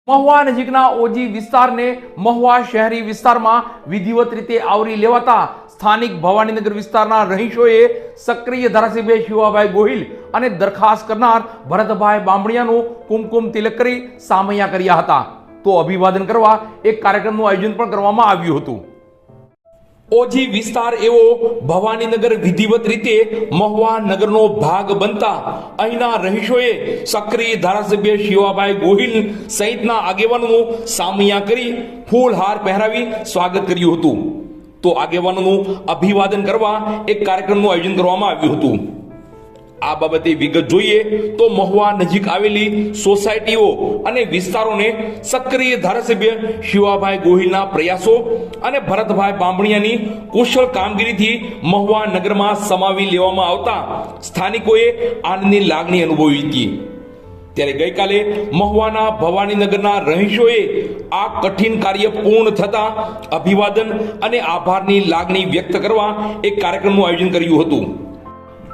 મહુવા નજીકના ઓજી વિસ્તારને મહુવા શહેરી વિસ્તારમાં વિધિવત રીતે આવરી લેવાતા સ્થાનિક ભવાનીનગર વિસ્તારના રહીશોએ સક્રિય ધારાસભ્ય શિવાભાઈ ગોહિલ અને દરખાસ્ત કરનાર ભરતભાઈ બામણિયાનું કુમકુમ તિલક કરી સામૈયા કર્યા હતા. તો અભિવાદન કરવા એક કાર્યક્રમનું આયોજન પણ કરવામાં આવ્યું હતું. ઓજી વિસ્તાર એવો ભવાનીનગર વિધિવત રીતે મહુવા નગરનો ભાગ બનતા અહીંના રહીશોએ સક્રિય ધારાસભ્ય શિવાભાઈ ગોહિલ સહિતના આગેવાનોનું સામૈયા કરી ફૂલહાર પહેરાવી સ્વાગત કર્યું હતું. તો આગેવાનોનું અભિવાદન કરવા એક કાર્યક્રમનું આયોજન કરવામાં આવ્યું હતું. આ બાબતે વિગત જોઈએ તો મહુવા નજીક આવેલી સોસાયટીઓ અને વિસ્તારોને સક્રિય ધારાસભ્ય શિવાભાઈ ગોહિલના પ્રયાસો અને ભરતભાઈ બામણિયાની કુશળ કામગીરીથી મહુવા નગરમાં સમાવી લેવામાં આવતા સ્થાનિકોએ આનંદની લાગણી અનુભવી હતી. ત્યારે ગઈકાલે મહુવાના ભવાનીનગરના રહીશોએ આ કઠિન કાર્ય પૂર્ણ થતા અભિવાદન અને આભારની લાગણી વ્યક્ત કરવા એક કાર્યક્રમનું આયોજન કર્યું હતું.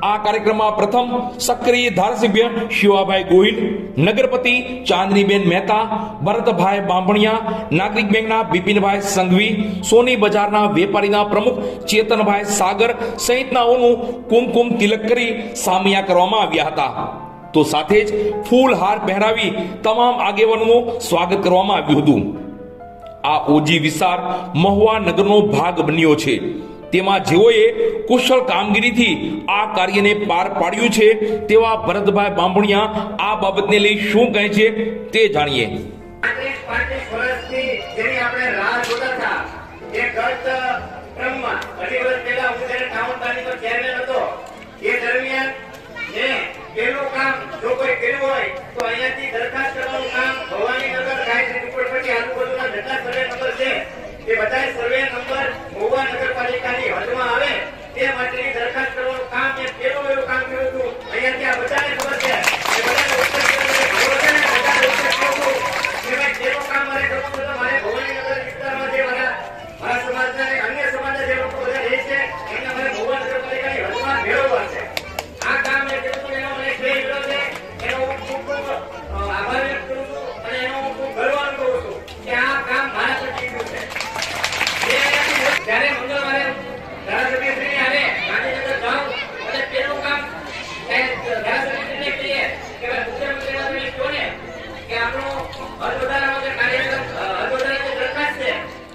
આ કાર્યક્રમમાં પ્રથમ સક્રિય ધારાસભ્ય શિવાભાઈ ગોહિલ, નગરપતિ ચાંદનીબેન મહેતા, ભરતભાઈ બામણિયા, નાગરિક બેંકના બિપિનભાઈ સંઘવી, સોની બજારના વેપારીના પ્રમુખ ચેતનભાઈ સાગર સહિતનાઓનું કુમકુમ તિલક કરી સામૈયા કરવામાં આવ્યા હતા. તો સાથે જ ફૂલહાર પહેરાવી તમામ આગેવાનોનું સ્વાગત કરવામાં આવ્યું હતું. આ ઓજી વિસ્તાર મહુવા નગરનો ભાગ બન્યો છે. તેમાં જેઓએ કુશળ કામગીરીથી આ કાર્યને પાર પાડ્યું છે તેવા ભરતભાઈ બામણિયા આ બાબતને લઈ શું કહે છે તે જાણીએ. 35 વર્ષથી જેની આપણે રાહ જોતા હતા એ ગત ક્રમમાં 2 વર્ષ પહેલા હું જ્યારે ટાઉન પ્લાનિંગનો ચેરમેન હતો એ દરમિયાન મેં પહેલું કામ જો કોઈ કર્યું હોય તો અહીંયાથી દરખાસ્ત કરવાનું કામ ભવાનીનગર ગાયત્રી ઝુંપડપટ્ટી આજુબાજુના જેટલા સર્વે નંબર છે એ બધા સર્વે નંબર મહુવા નગરપાલિકાની હદમાં આવે તે માટેની દરખાસ્ત કરવાનું કામ એ પહેલું એવું કામ કર્યું હતું. અહીંયાથી આ બધાને ખબર છે એ બધાને ઉત્તર ભેગો છે ને બધાને ઉત્તર કહું કે ભાઈ પહેલું કામ મારે કરવું છે તો મારે ભવાનીનગર વિસ્તારમાં જે મારા સમાજના અને અન્ય સમાજના જે લોકો બધા રહે છે એમને મારે મહુવા નગરપાલિકાની હદમાં મેળવવા છે. આ કામ મેં કર્યું હતું એનો મને શ્રેય મળ્યો છે. એનો હું ખૂબ આભાર વ્યક્ત કરું છું અને એનો હું ખૂબ ગર્વ અનુભવું છું કે આ કામ મારા થકી થયું છે. જ્યારે મંગળવારે ધારાસભ્યશ્રી આવે ગાંધીનગર જાઉં અને પેલું કામ ધારાસભ્યશ્રીને કહીએ કે મુખ્યમંત્રીને કહો ને કે આપણો હદ વધારાનો જે હદ વધારાની જે દરખાસ્ત છે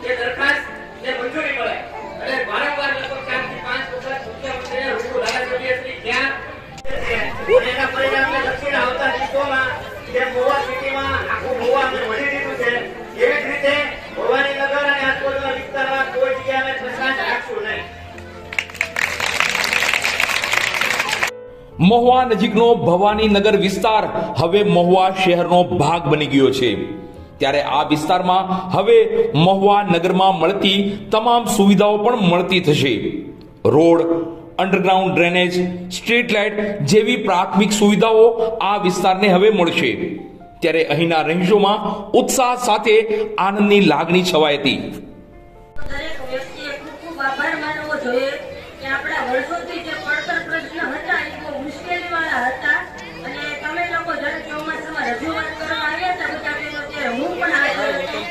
એ દરખાસ્તને મંજૂરી મળે અને વારંવાર લગભગ 4 થી 5 વખત મુખ્યમંત્રીને રૂબરૂ ધારાસભ્યશ્રી ત્યાં એના પરિણામે લક્ષીને આવતા દિવસોમાં જે મહુવા સિટીમાં આખું મહુવા અમે વળી દીધું છે એવી જ રીતે ભવાનીનગર અને આજુબાજુના વિસ્તારમાં કોઈ જગ્યાએ અમે પ્રસાદ રાખશું નહીં. મહુવા નજીકનો ભવાનીનગર વિસ્તાર હવે મહુવા શહેરનો ભાગ બની ગયો છે. ત્યારે આ વિસ્તારમાં હવે મહુવા નગરમાં મળતી તમામ સુવિધાઓ પણ મળતી થશે. Road, underground drainage, street light જેવી પ્રાથમિક સુવિધાઓ આ વિસ્તારને હવે મળશે. ત્યારે અહીંના રહીશોમાં ઉત્સાહ સાથે આનંદની લાગણી છવાઈ હતી. દરેક વ્યક્તિએ ખૂબ આભાર માનવો જોઈએ કે આપણા વર્ષોથી જે પડતર પ્રશ્ન હતા એ બહુ મુશ્કેલીવાળા હતા અને તમે લોકો જ્યારે ચોમાસામાં રજૂઆત કરવા આવ્યા હતા બધા બહેનો ત્યારે હું પણ હાજર હતી.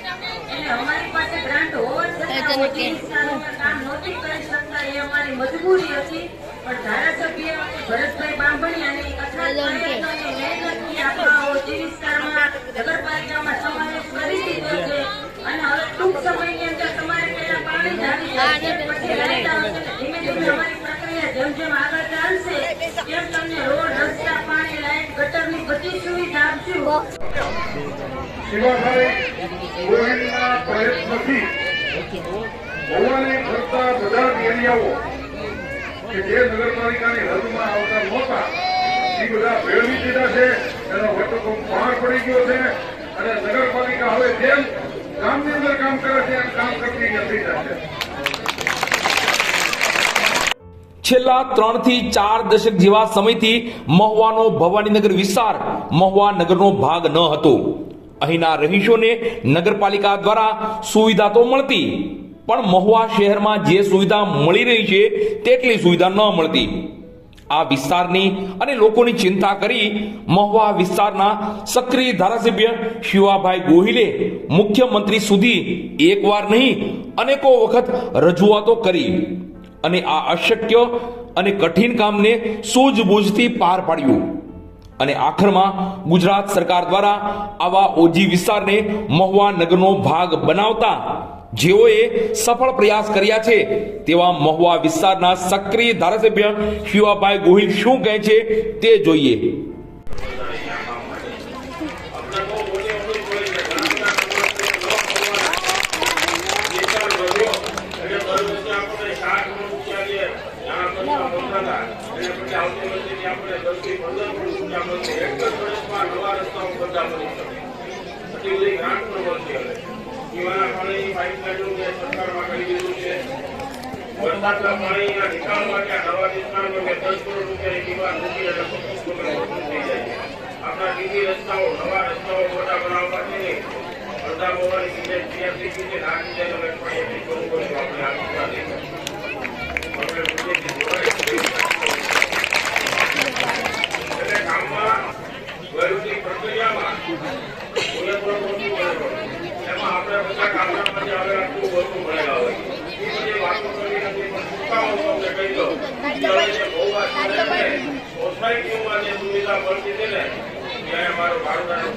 એટલે અમારી પાસે ગ્રાન્ટ હોવા છતાં ઓછી વિસ્તારોમાં કામ નહોતી કરી શકતા એ અમારી મજબૂરી હતી. પણ ધારાસભ્ય ભરતભાઈ બામણિયાની અથાગ પ્રયત્ન અને મહેનતથી આપણા ઓછી વિસ્તારમાં નગરપાલિકામાં સમાવેશ કરી દીધો છે અને હવે ટૂંક સમયની અંદર તમારે પહેલા પાણી જ આવી જશે, પછી લાઈટ આવશે. ધીમે ધીમે અમારી પ્રક્રિયા જેમ જેમ આગળ ચાલશે તેમ તમને રોડ, રસ્તા, પાણી, લાઈટ, ગટરની બધી સુવિધા આપશું. શિવાભાઈ ગોહિલના પ્રયત્નથી મહુવાને ફરતા બધા જ એરિયાઓ કે જે નગરપાલિકાની હદમાં આવતા નહોતા એ બધા મેળવી દીધા છે. એનો વટકો બહાર પડી ગયો છે અને નગરપાલિકા હવે જેમ ગામની અંદર કામ કરે છે એમ કામ કરતી નથી જશે. છેલ્લા 3 થી 4 દશક જેવા સમયથી મહુવાનો ભવાનીનગર વિસ્તાર મહુવા નગરનો ભાગ ન હતો. અહીંના રહીશોને નગરપાલિકા દ્વારા સુવિધા તો મળતી, પણ મહુવા શહેરમાં જે સુવિધા મળી રહી છે તેટલી સુવિધા ન મળતી. આ વિસ્તારની અને લોકોની ચિંતા કરી મહુવા વિસ્તારના સક્રિય ધારાસભ્ય શિવાભાઈ ગોહિલે મુખ્યમંત્રી સુધી એકવાર નહીં અનેકો વખત રજૂઆતો કરી અને આ અશક્ય અને કઠિન કામને સૂઝબૂઝથી પાર પાડ્યું અને આખરમાં ગુજરાત સરકાર દ્વારા આવા ઓજી વિસ્તારને મહુવા નગરનો ભાગ બનાવતા જેઓએ સફળ પ્રયાસ કર્યા છે તેવા મહુવા વિસ્તારના સક્રિય ધારાસભ્ય શિવાભાઈ ગોહિલ શું કહે છે તે જોઈએ. પીવાના પાણીની પાઇપલાઇનનું જે સરકારમાં કરી દીધું છે. વરસાદના પાણીના નિકાલ માટે આ નવા વિસ્તારમાં 10 કરોડ રૂપિયાની દીવાલ મૂકી એટલે 25 કરોડ થઈ જાય છે. આપણા ડીબી રસ્તાઓ નવા રસ્તાઓ મોટા બનાવવા માટે અડધા મોવાની સિમેન્ટ તૈયાર થઈ ગઈ છે. નાખી જાય તો પણ એટલી કરવું પડશે આપણે આ ગુજરાતી એટલે કામમાં વહીવટી પ્રક્રિયામાં પૂરેપૂરો પહોંચવું પડે. એમાં આપણે બધા કામનામાંથી હવે આટલું ઓછું ભણેલા હોય એ બધી વાતો કરી નથી પણ ટૂંકામાં તમને કહી દો જે બહુ વાત સોસાયટીઓમાં જે સુવિધા મળતી હતી ને ત્યાં મારો ભાડુદારનો